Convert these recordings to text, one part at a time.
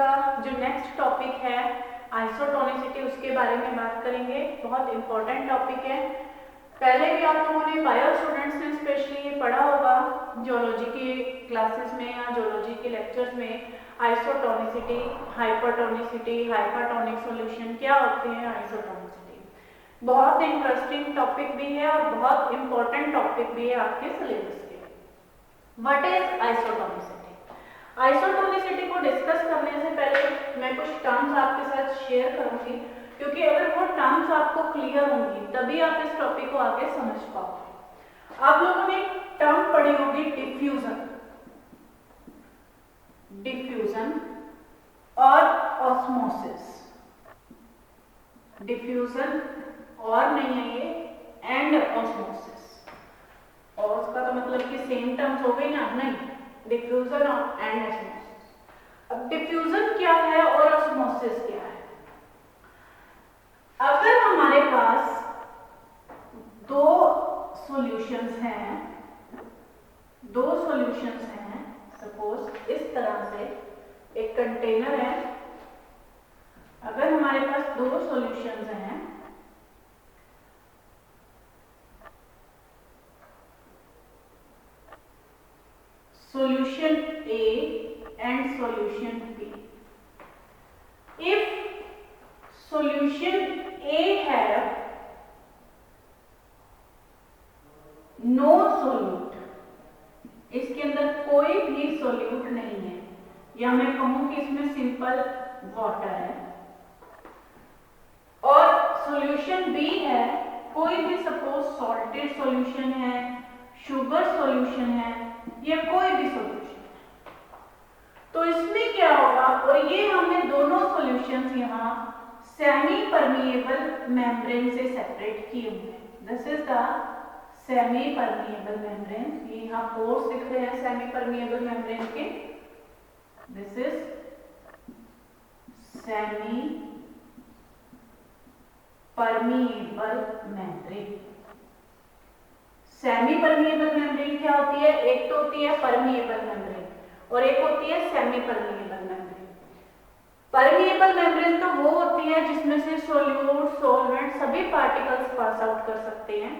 का जो next topic है आइसोटोनिसिटी, उसके बारे में बात करेंगे। बहुत इंपॉर्टेंट टॉपिक है। पहले भी आप लोगों ने बायो स्टूडेंट्स ने स्पेशली ये पढ़ा होगा जियोलॉजी की क्लासेस में या जियोलॉजी के लेक्चर्स में। आइसोटोनिसिटी, हाइपरटोनिसिटी, हाइपरटोनिक सॉल्यूशन क्या होते हैं। आइसोटोनिसिटी बहुत इंटरेस्टिंग टॉपिक भी है और बहुत इंपॉर्टेंट टॉपिक भी है आपके सिलेबस के। What is isotonicity? आइसोटोनिसिटी को डिस्कस करने से पहले मैं कुछ टर्म्स आपके साथ शेयर करूंगी, क्योंकि अगर वो टर्म्स आपको क्लियर होंगी तभी आप इस टॉपिक को आगे समझ पाओगे। आप लोगों ने टर्म पढ़ी होगी डिफ्यूजन, डिफ्यूजन और ऑस्मोसिस। डिफ्यूजन और नहीं है ये, एंड ऑस्मोसिस। और उसका तो मतलब कि सेम टर्म्स हो गई ना, नहीं, डिफ्यूजन और एंड ऑस्मोसिस। अब डिफ्यूजन क्या है और ऑस्मोसिस क्या है? अगर हमारे पास दो सॉल्यूशंस हैं, सपोज इस तरह से एक कंटेनर है। अगर हमारे पास दो सॉल्यूशंस हैं, solution A and solution B. If solution A have no solute, इसके अंदर कोई भी सोल्यूट नहीं है, या मैं कहूं कि इसमें सिंपल वाटर है, और सॉल्यूशन B है कोई भी, सपोज सॉल्टेड सॉल्यूशन है, शुगर सॉल्यूशन है, या कोई भी सॉल्यूशन, तो इसमें क्या होगा? और ये हमने दोनों सॉल्यूशंस यहाँ सेमी परमिएबल मेम्ब्रेन से सेपरेट किए हुए हैं। This is the semi permeable membrane. ये यहाँ पोर्स दिख रहे हैं सेमी परमिएबल मेम्ब्रेन के। This is semi permeable membrane. Semi permeable membrane क्या होती है? एक तो होती है परमिएबल मेम्ब्रेन और एक होती है semi permeable membrane. Permeable membrane तो वो होती है जिसमें से सोल्यूट, सॉल्वेंट सभी पार्टिकल्स पास आउट कर सकते हैं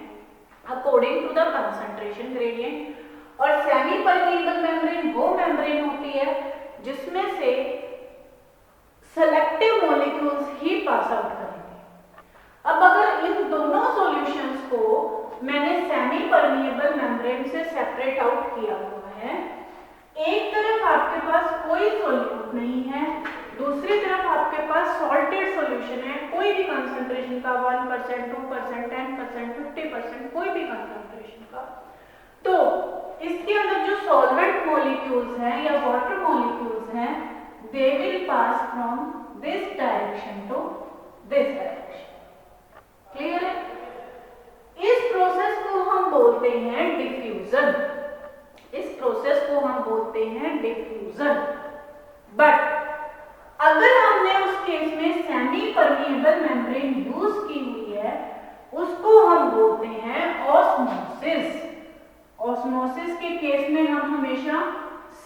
according to the concentration gradient. और सेमी परमिएबल मेम्ब्रेन वो मेम्ब्रेन होती है जिसमें से सेलेक्टिव मॉलिक्यूल्स ही पास आउट करेंगे। अब अगर इन दोनों सॉल्यूशंस को मैंने सेमी परमिएबल मेम्ब्रेन से सेपरेट आउट किया हुआ है, एक तरफ आपके पास कोई सॉल्यूट नहीं है, दूसरी तरफ आपके पास सॉल्टेड सॉल्यूशन है, कोई भी कंसंट्रेशन का, 1%, 2%, 10%, 50%, कोई भी कंसंट्रेशन का, तो इसके अंदर जो सॉल्वेंट मॉलिक्यूल्स हैं या वाटर मॉलिक्यूल्स हैं, they will pass from this direction to this direction. Clear है? इस प्रोसेस को हम बोलते हैं डिफ्यूजन। इस प्रोसेस को हम बोलते हैं डिफ्यूजन। बट अगर हमने उस केस में सेमी परमिएबल मेम्ब्रेन यूज की हुई है, उसको हम बोलते हैं ऑस्मोसिस। ऑस्मोसिस के केस में हम हमेशा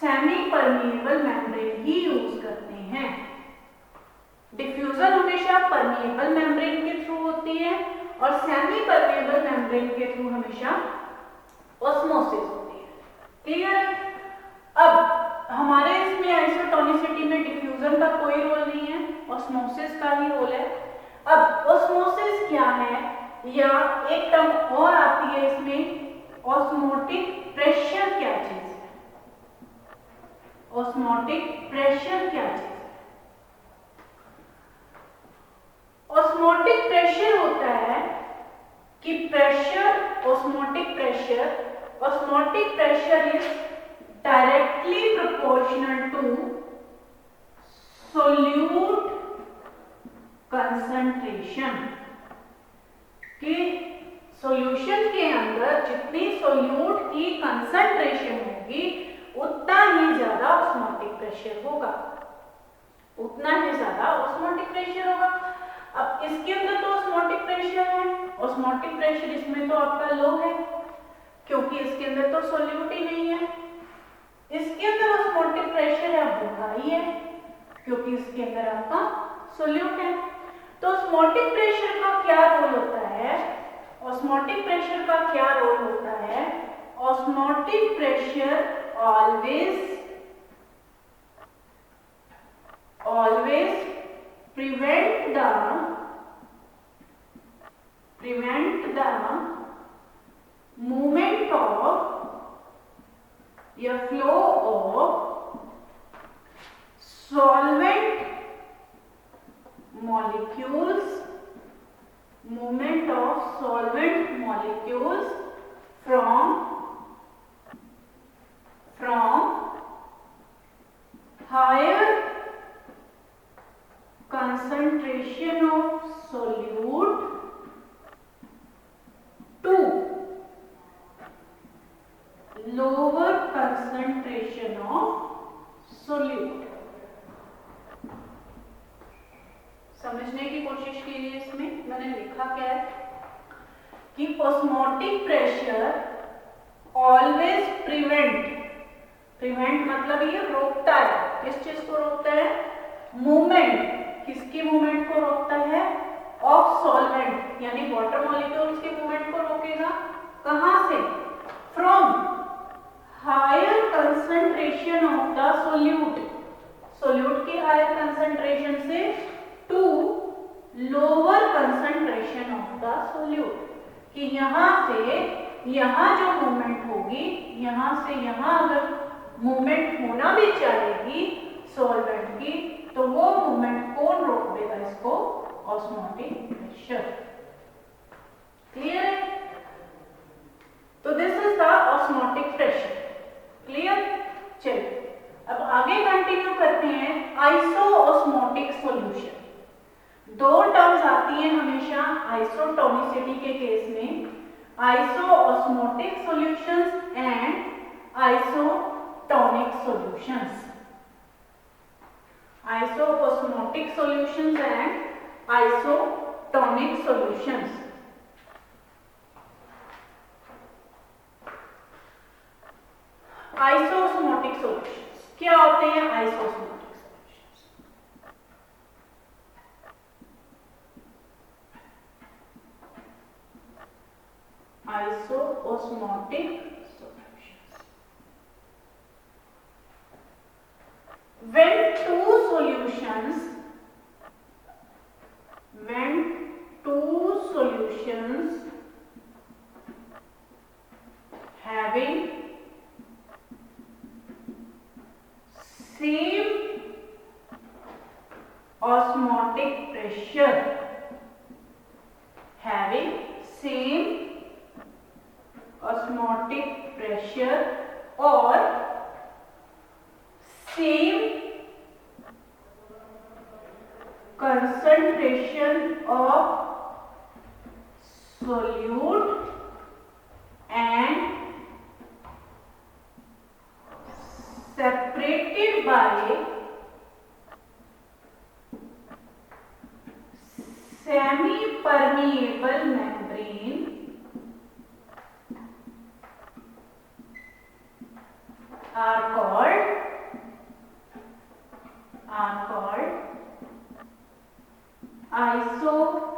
सेमी परमिएबल मेम्ब्रेन ही यूज करते हैं। डिफ्यूजन हमेशा परमिएबल मेम्ब्रेन के थ्रू होती है और सेमी परमिएबल मेम्ब्रेन के थ्रू हमेशा ऑस्मोसिस होती है। क्लियर है? अब हमारे इसमें आइसोटोनिसिटी में डिफ्यूजन का कोई रोल नहीं है, ऑस्मोसिस का ही रोल है। अब ऑस्मोसिस क्या है, या एक टर्म और आती है इसमें, ऑस्मोटिक प्रेशर क्या चीज है? ऑस्मोटिक प्रेशर क्या चीज है? ऑस्मोटिक प्रेशर होता है कि pressure, osmotic pressure is directly proportional to solute concentration. कि सॉल्यूशन के अंदर जितनी सोल्यूट की कंसंट्रेशन होगी उतना ही ज्यादा ऑस्मोटिक प्रेशर होगा, उतना ही ज्यादा ऑस्मोटिक प्रेशर होगा। अब इसके अंदर तो ऑस्मोटिक प्रेशर है, ऑस्मोटिक प्रेशर इसमें तो आपका लो है क्योंकि इसके अंदर तो सोल्यूट ही नहीं है। इसके अंदर ऑस्मोटिक प्रेशर है वो हाई है, क्योंकि इसके अंदर आपका सोल्यूट है। तो ऑस्मोटिक प्रेशर का क्या रोल होता है? ऑस्मोटिक प्रेशर का क्या रोल होता है? Osmotic pressure always prevent the movement of या flow of solvent molecules, movement of solvent molecules from higher concentration of solute to lower concentration of solute। समझने की कोशिश कीजिए। इसमें मैंने लिखा क्या है कि ऑस्मोटिक प्रेशर ऑलवेज प्रिवेंट मतलब ये रोकता है। किस चीज को रोकता है? मूवमेंट। किसकी मूवमेंट को रोकता है? ऑफ सॉल्वेंट यानी वाटर मॉलिक्यूल्स की मूवमेंट को रोकेगा। कहां से? From higher concentration of the solute की हायर कंसंट्रेशन से to lower concentration of the solute. कि यहां से यहां जो मूवमेंट होगी, यहां से यहां अगर मूवमेंट होना भी चाहेगी सॉल्वेंट की, तो वो मूवमेंट कौन रोक देगा इसको? Osmotic pressure. क्लियर है? तो this is the osmotic pressure. Clear? चलिए अब आगे कंटिन्यू करते हैं। Iso-osmotic solution. दो टर्म्स आती हैं हमेशा आइसोटोनिसिटी के केस में, iso-osmotic solutions and isotonic solutions. Isoosmotic solutions and isotonic solutions। Isoosmotic solutions क्या होते हैं? Isoosmotic solutions when two solutions having same osmotic pressure or same concentration of solute and separated by semi-permeable membrane are called iso-osmotic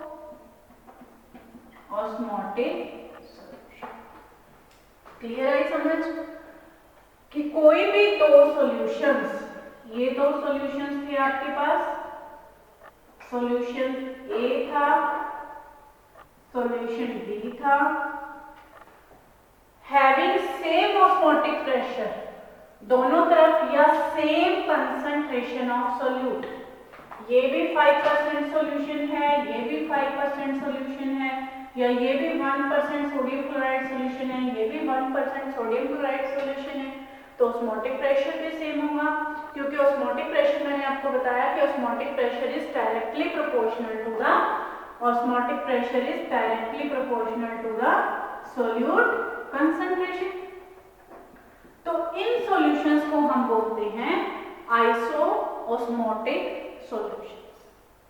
solution. Clear है समझ? कि कोई भी दो solutions, ये दो सॉल्यूशंस थे आपके पास, सॉल्यूशन ए था, सॉल्यूशन बी था, हैविंग सेम ऑस्मोटिक प्रेशर, दोनों तरफ या सेम कंसंट्रेशन ऑफ सोल्यूट। ये भी 5% सॉल्यूशन है, ये भी 5% सॉल्यूशन है, या ये भी 1% सोडियम क्लोराइड सॉल्यूशन है, ये भी 1% सोडियम क्लोराइड सॉल्यूशन है, तो ऑस्मोटिक प्रेशर भी सेम होगा। क्योंकि ऑस्मोटिक प्रेशर मैंने आपको बताया कि osmotic pressure is directly proportional to the solute concentration. तो इन सॉल्यूशंस को हम बोलते हैं आइसोऑस्मोटिक सॉल्यूशंस।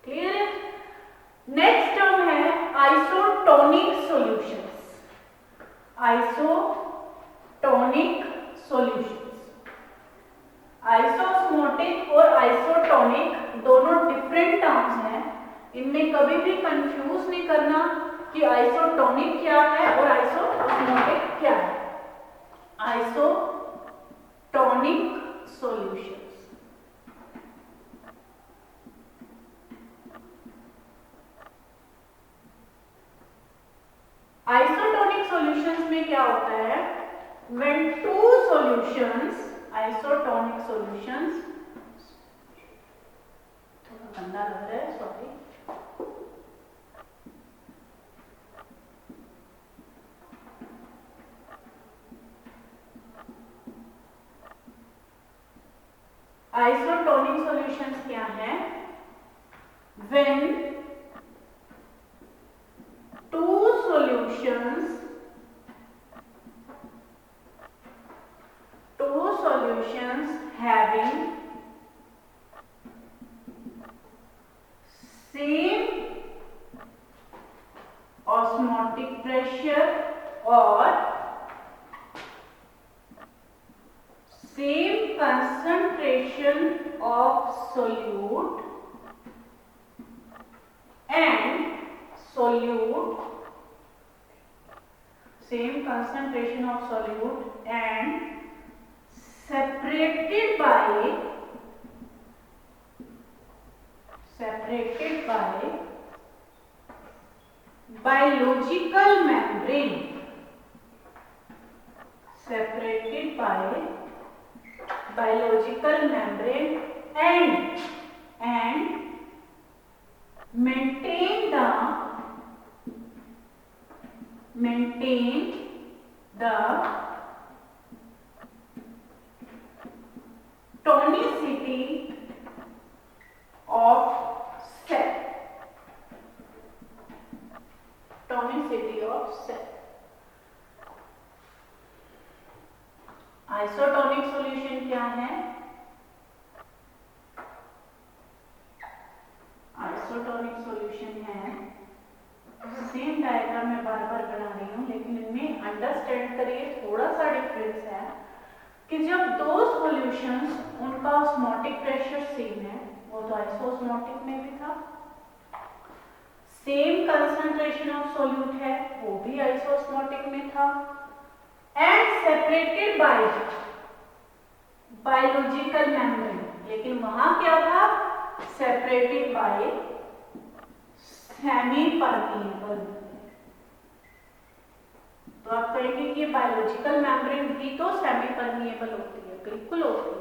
क्लियर है? नेक्स्ट टर्म है आइसोटोनिक सॉल्यूशंस। आइसोऑस्मोटिक और आइसोटोनिक इन्हें कभी भी कंफ्यूज नहीं करना कि आइसोटोनिक क्या है और आइसोऑस्मोटिक क्या है। आइसोटोनिक सॉल्यूशंस, आइसोटोनिक सॉल्यूशंस में क्या होता है, when two solutions, isotonic solutions, थोड़ा गंदा लग रहा है सॉरी, आइसोटोनिक सॉल्यूशंस क्या है, when two solutions having same osmotic pressure or same concentration of solute and same concentration of solute and separated by biological membrane, separated by biological membrane and maintain the tonicity of cell, tonicity of cell. Isotonic solution क्या है, isotonic solution है, same diagram मैं बार बार बना रही हूं लेकिन इनमें understand करिए थोड़ा सा डिफरेंस है कि जब दो सॉल्यूशंस उनका ऑस्मोटिक प्रेशर सेम है, वो तो आइसोऑस्मोटिक में भी था, सेम कंसंट्रेशन ऑफ सॉल्यूट है वो भी आइसोऑस्मोटिक में था, and separated by biological membrane, लेकिन वहां क्या था, सेपरेटेड बाय सेमी परमिएबल। तो आप कहेंगे कि बायोलॉजिकल मेम्ब्रेन भी तो सेमी परमिएबल होती है, बिल्कुल होती है।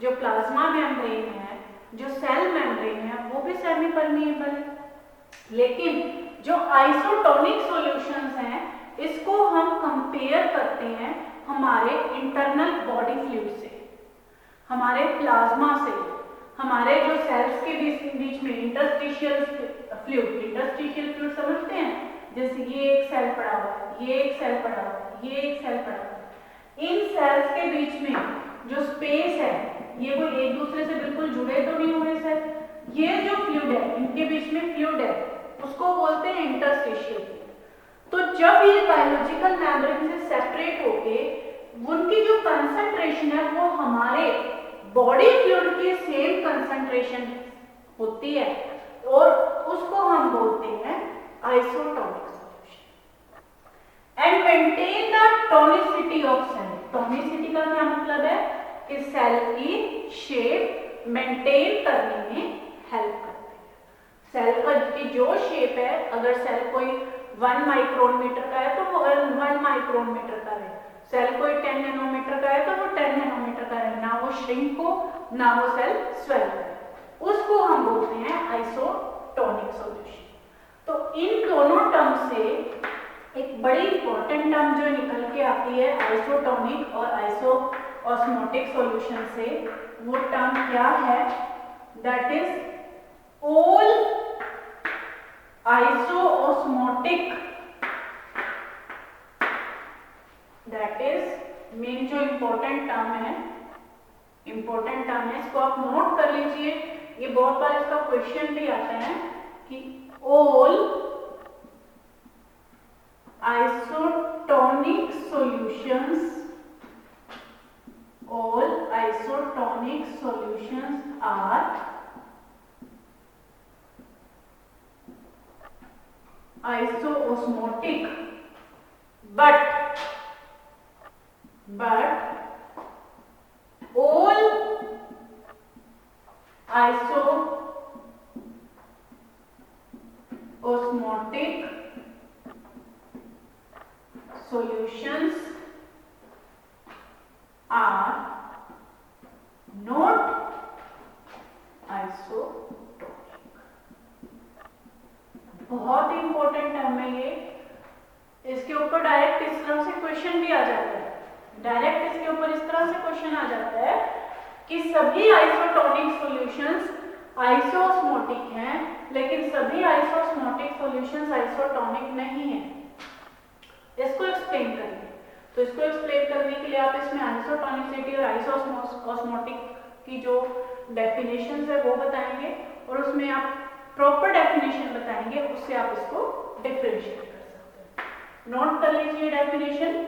जो प्लाज्मा मेम्ब्रेन है, जो सेल मेम्ब्रेन है, वो भी सेमी परमिएबल है। लेकिन जो आइसोटोनिक सॉल्यूशंस हैं, इसको हम कंपेयर करते हैं हमारे इंटरनल बॉडी फ्लूइड से, हमारे प्लाज्मा से, हमारे जो सेल्स के बीच में इंटरस्टिशियल फ्लूइड समझते हैं, जैसे ये एक सेल पड़ा हुआ है, ये एक सेल पड़ा हुआ है, ये एक सेल पड़ा हुआ है, इन सेल्स के बीच में जो स्पेस है, ये कोई एक दूसरे से बिल्कुल जुड़े तो नहीं हुए सेल, ये जो फ्लूइड है, इनके बीच में फ्लूइड है, उसको बोलते हैं इंटरस्टिशियल फ्लूइड। तो जब ये बायोलॉजिकल मेम्ब्रेन से सेपरेट होके उनकी जो कंसंट्रेशन है वो हमारे बॉडी फ्लूइड की सेम कंसंट्रेशन होती है और उसको हम बोलते हैं isotonic solution. And maintain the tonicity of cell, tonicity का क्या मतलब है कि सेल की शेप मेंटेन करने में हेल्प करते हैं। सेल की जो शेप है, अगर सेल कोई 1 माइक्रोन मीटर का है तो वो 1 माइक्रोन मीटर का है, सेल कोई 10 नैनोमीटर का है तो वो 10 नैनोमीटर का है, ना वो श्रिंक हो ना वो सेल स्वेल हो, उसको हम बोलते हैं आइसोटोनिक सॉल्यूशन। तो इन दोनों टर्म से एक बड़ी इंपॉर्टेंट टर्म जो निकल के आती है आइसोटोनिक और आइसोऑस्मोटिक सॉल्यूशन से, वो टर्म क्या है, that is all iso-osmotic, that is main जो इंपॉर्टेंट टर्म है, इसको आप नोट कर लीजिए, ये बहुत बार इसका क्वेश्चन भी आता है कि all isotonic solutions are आइसोओस्मोटिक, but all isosmotic solutions are not isotonic। बहुत इंपॉर्टेंट टर्म है ये, इसके ऊपर डायरेक्ट इस तरह से क्वेश्चन भी आ जाता है, डायरेक्ट इसके ऊपर इस तरह से क्वेश्चन आ जाता है कि सभी आइसोटोनिक सॉल्यूशंस आइसोस्मोटिक हैं, लेकिन सभी आइसोस्मोटिक सॉल्यूशंस आइसोटोनिक नहीं है। इसको एक्सप्लेन करेंगे, तो इसको एक्सप्लेन करने के लिए आप इसमें आइसोटोनिसिटी और आइसोस्मोटिक की जो डेफिनेशंस है वो बताएंगे, और उसमें आप प्रॉपर डेफिनेशन बताएंगे, उससे आप इसको डिफरेंशिएट कर सकते हैं। नोट कर लीजिए डेफिनेशन।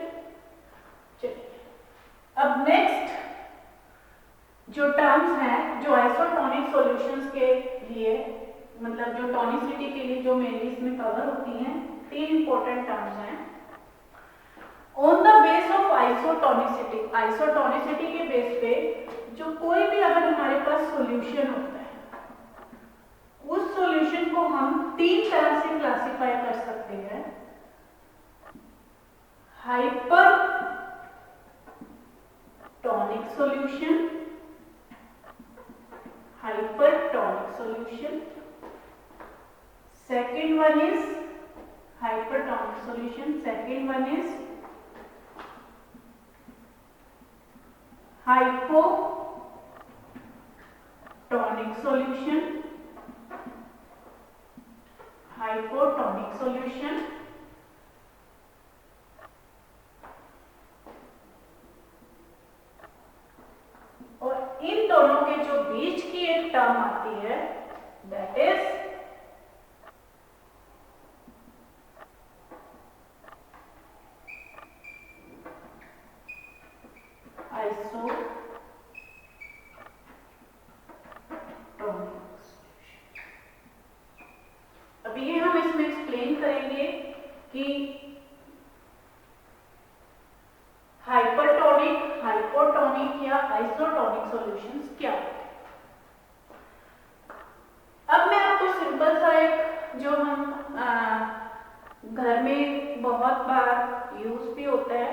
चलिए अब नेक्स्ट जो टर्म्स हैं जो आइसोटोनिक सॉल्यूशंस के लिए, मतलब जो टोनिसिटी के लिए जो मेनली इसमें कवर होती हैं, तीन इंपॉर्टेंट टर्म्स हैं। On the base of isotonicity, isotonicity के बेस पे जो कोई भी अगर हमारे पास सॉल्यूशन होता है, उस सॉल्यूशन को हम तीन तरह से क्लासिफाई कर सकते हैं। Hyper tonic solution, hypertonic solution, second one is hypertonic solution, second one is hypotonic solution, hypotonic solution, और इन दोनों के जो बीच की एक टर्म आती है दैट इज आइसोटोनिक। अब ये हम इसमें एक्सप्लेन करेंगे कि हाइपरटोनिक, हाइपोटोनिक या आइसोटोनिक सॉल्यूशंस क्या होते हैं। अब मैं आपको सिंपल सा एक जो हम घर में बहुत बार यूज भी होता है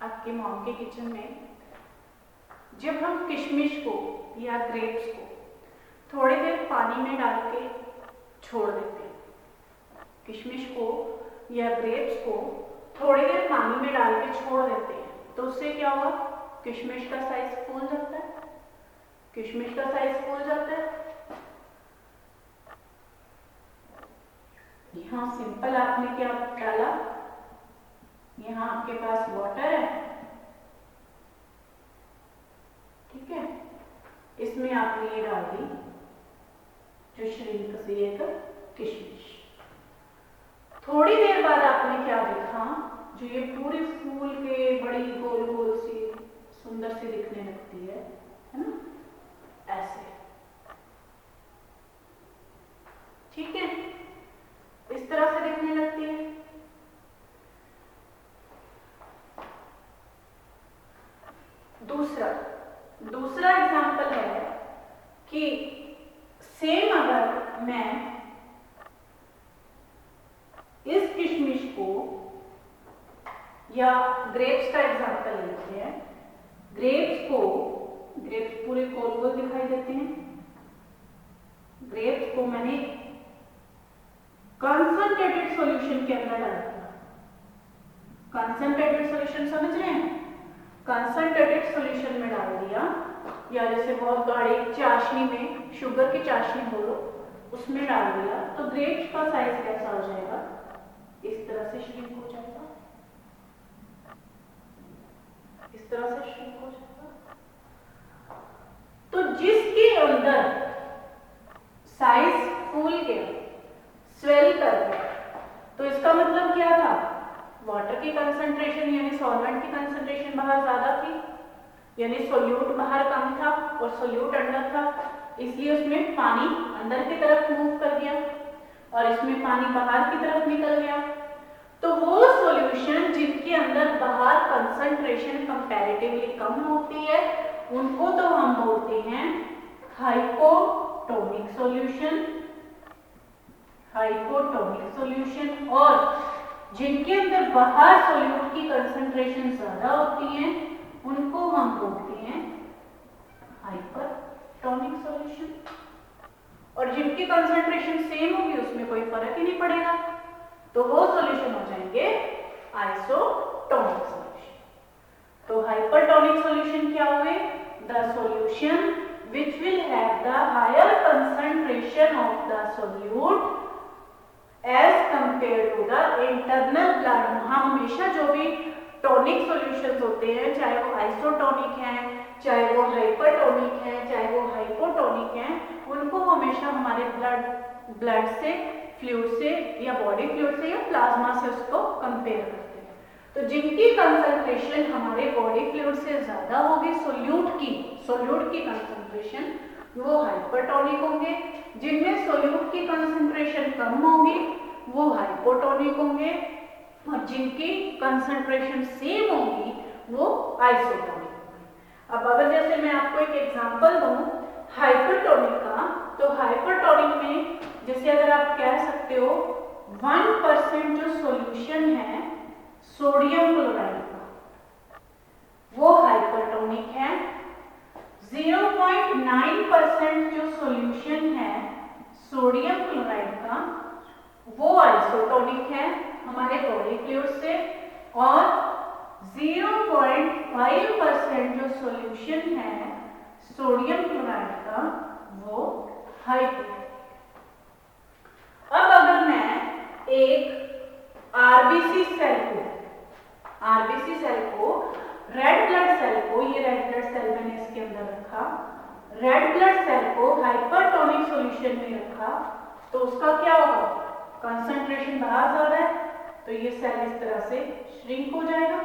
आपकी मॉम के किचन में, जब हम किशमिश को या ग्रेप्स को थोड़ी देर पानी में डाल के छोड़ देते हैं, किशमिश को या ग्रेप्स को थोड़ी देर पानी में डाल के छोड़ देते हैं, तो उससे क्या हुआ, किशमिश का साइज फूल जाता है, किशमिश का साइज फूल जाता है। यहाँ सिंपल आपने क्या डाला, यहाँ आपके पास वाटर है, ठीक है, इसमें आपने ये डाल दी जो श्रिंक सी एक किशमिश। थोड़ी देर बाद आपने क्या देखा, जो ये पूरी फूल के बड़ी गोल गोल सी सुंदर सी दिखने लगती है ना, ऐसे, ठीक है, इस तरह से दिखने लगती है। दूसरा एग्जांपल है कि सेम अगर मैं इस किशमिश को या ग्रेप्स का एग्जांपल लेते हैं, ग्रेप्स पूरे गोल गोल दिखाई देते हैं, ग्रेप्स को मैंने कंसंट्रेटेड सॉल्यूशन के अंदर डाल दिया। कंसंट्रेटेड सॉल्यूशन समझ रहे हैं, कंसंट्रेटेड सॉल्यूशन में डाल दिया, या जैसे बहुत गाढ़ी चाशनी में, शुगर की चाशनी बोलो, उसमें डाल दिया, तो ग्रेप्स का साइज कैसा हो जाएगा, इस तरह से श्रिंक हो जाएगा, इस तरह से श्रिंक हो जाएगा। तो जिसके अंदर साइज फूल गया, स्वेल कर गया, तो इसका मतलब क्या था, वाटर की कंसंट्रेशन यानी सॉल्वेंट की कंसंट्रेशन बाहर ज्यादा थी, यानी सोल्यूट बाहर कम था और सोल्यूट अंदर था, इसलिए उसमें पानी अंदर की तरफ मूव कर गया। और इसमें पानी बाहर की तरफ निकल गया। तो वो सॉल्यूशन जिनके अंदर बाहर कंसंट्रेशन कंपैरेटिवली कम होती है उनको तो हम बोलते हैं हाइपोटोनिक सॉल्यूशन। Hypotonic solution. और जिनके अंदर बाहर सॉल्यूट की कंसंट्रेशन ज्यादा होती है उनको हम बोलते हैं हाइपरटोनिक सॉल्यूशन। और जिनकी कंसंट्रेशन सेम होगी उसमें कोई फर्क ही नहीं पड़ेगा, तो वो सॉल्यूशन हो जाएंगे आइसोटोनिक सॉल्यूशन। तो हाइपरटोनिक सॉल्यूशन क्या हुए? The solution which will have the higher concentration of the solute as compared to the internal blood। हम हमेशा जो भी टॉनिक सॉल्यूशंस होते हैं, चाहे वो आइसोटोनिक हैं, चाहे वो हाइपरटोनिक हैं, चाहे वो हाइपोटोनिक हैं, उनको हमेशा हमारे ब्लड से, फ्लूइड से या बॉडी फ्लूइड से या प्लाज्मा से उसको कंपेयर करते हैं। तो जिनकी कंसंट्रेशन हमारे बॉडी फ्लूइड से ज्यादा होगी, सोल्यूट की कंसंट्रेशन, वो हाइपरटोनिक होंगे। जिनमें सोल्यूट की कंसंट्रेशन कम होगी वो हाइपोटोनिक होंगे, और जिनकी कंसंट्रेशन सेम होगी वो आइसोटोनिक होंगे। अब अगर जैसे मैं आपको एक एग्जांपल दूं हाइपरटोनिक का, तो हाइपरटोनिक में जैसे अगर आप कह सकते हो 1% जो सॉल्यूशन है सोडियम क्लोराइड का, वो हाइपरटोनिक है। 0.9% जो सॉल्यूशन है सोडियम क्लोराइड का, वो आइसोटोनिक है हमारे बॉडी फ्लूइड से। और 0.5% जो सॉल्यूशन है सोडियम क्लोराइड का, वो हाइपोटोनिक। अब अगर मैं एक आरबीसी सेल को रेड ब्लड सेल को, ये रेड ब्लड सेल मैंने इसके अंदर रखा, रेड ब्लड सेल को हाइपरटोनिक सॉल्यूशन में रखा, तो उसका क्या होगा? कंसंट्रेशन बाहर ज्यादा है तो ये सेल इस तरह से श्रिंक हो जाएगा।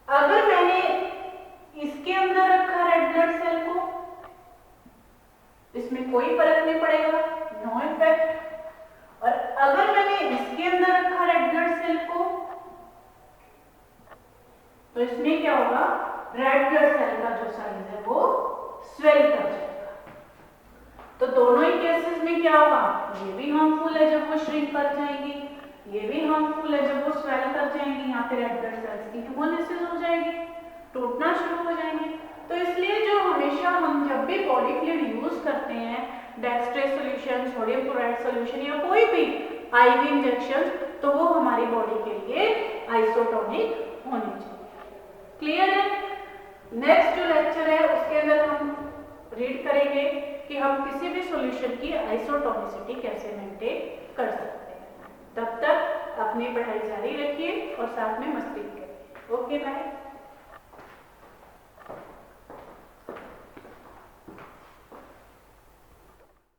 अगर मैंने इसके अंदर रखा रेड ब्लड सेल को, इसमें कोई फर्क नहीं पड़ेगा, नो इफेक्ट। और अगर मैंने इसके अंदर रखा रेड ब्लड सेल को, तो इसमें क्या होगा? रेड ब्लड सेल का जो साइज है वो स्वेल कर जाएगा। तो दोनों ही केसेस में क्या होगा? ये भी हार्मफुल है जब वो श्रिंक कर जाएंगी, ये भी हार्मफुल है जब वो स्वेल कर जाएंगी। यहाँ पे रेड ब्लड सेल्स की हेमोलिसिस हो जाएगी, टूटना शुरू हो जाएंगे। तो इसलिए जो हमेशा हम जब भी बॉडी फ्लूइड यूज करते हैं, डेक्स्ट्रेस सॉल्यूशन, सोडियम क्लोराइड सॉल्यूशन या कोई भी आईवी इंजेक्शन, तो वो हमारी बॉडी के लिए आइसोटोनिक होनी चाहिए। क्लियर है? नेक्स्ट जो लेक्चर है उसके अंदर हम रीड करेंगे कि हम किसी भी सॉल्यूशन की आइसोटोनिसिटी कैसे मेंटेन कर सकते हैं। तब तक अपनी पढ़ाई जारी रखिए और साथ में मस्ती करिए। Okay bye.